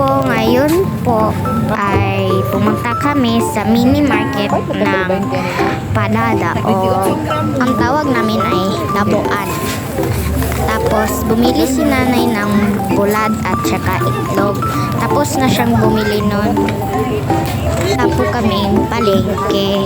po, ngayon po ay pumunta kami sa mini market ng Padada o ang tawag namin ay Labuan. Tapos bumili si nanay ng bulad at saka itlog. Tapos na siyang bumili nun. Tapos kami palengke.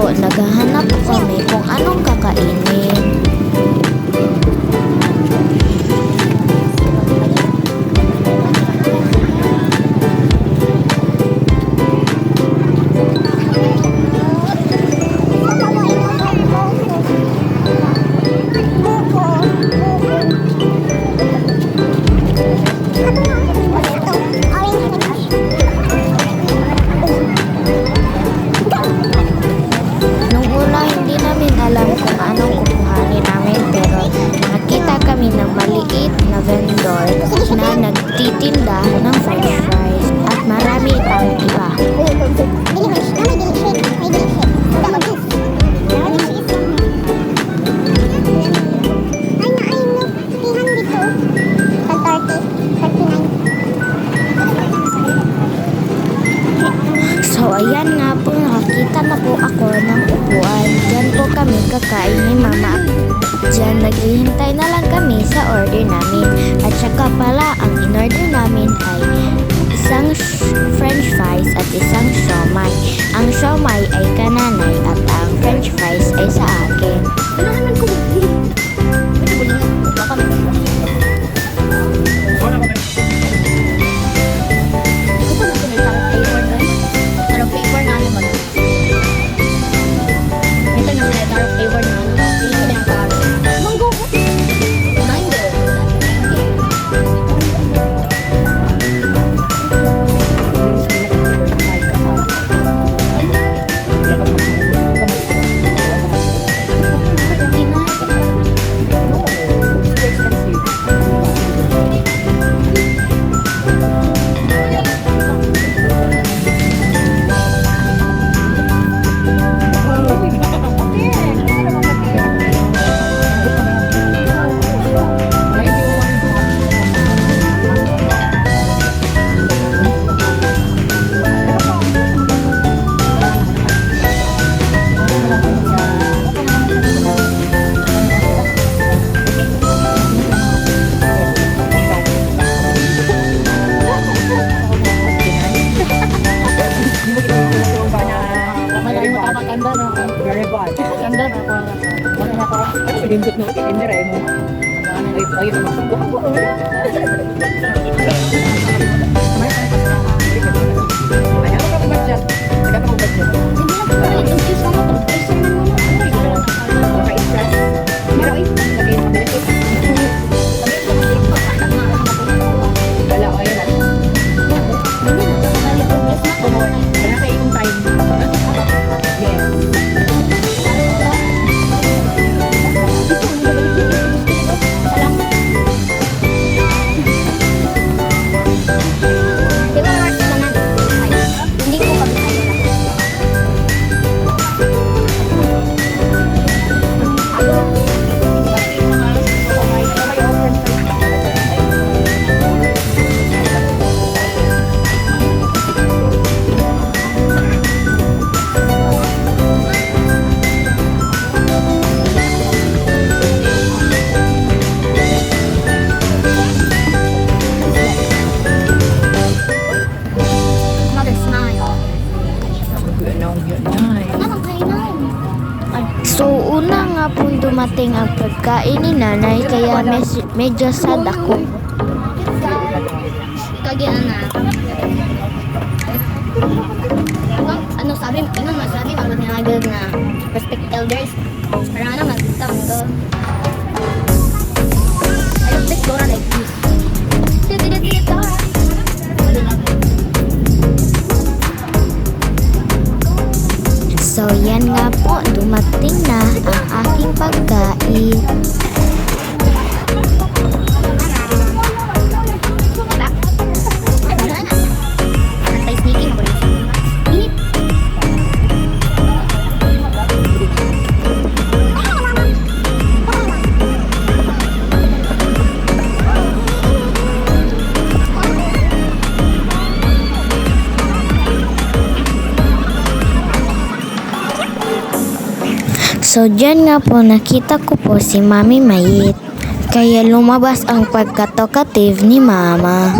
Naghahanap kami kung anong kakainin. ako ng french fries at marami pang iba. So ayan nga po, nakakita na po ako ng upuan. Diyan po kami kakain ni mama. Diyan naghihintay na lang kami sa order namin. At saka pala ang in-order namin ay isang french fries at isang siomai. Ang siomai ay kananay at ang french fries ay sa akin. Pindot no, hindi rin mo. Ay, So una nga pong dumating ang pagkain ni nanay kaya medyo sad ako. Kagyan na. Ano sabi? Ano masabi? Bakit nilagay na respect elders? Para na magkita mo doon. I respect Dora like this. Dora. So yan nga po, dumating na ang aking pagkain. So dyan nga po nakita ko po si Mami Mayit. Kaya lumabas ang pagka-talkative ni Mama.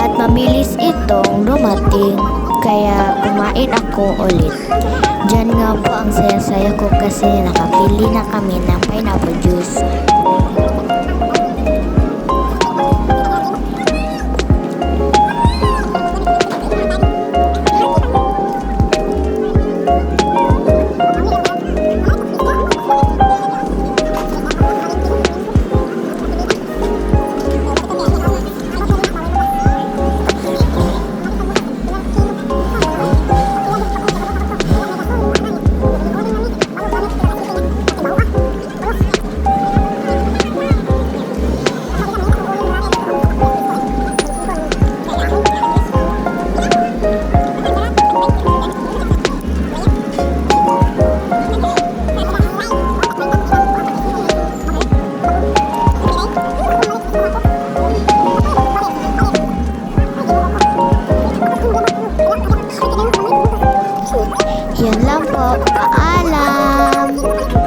At mabilis itong dumating, kaya kumain ako ulit. Diyan nga po ang saya-saya ko kasi nakapili na kami ng pineapple juice. Yan lang po. Paalam!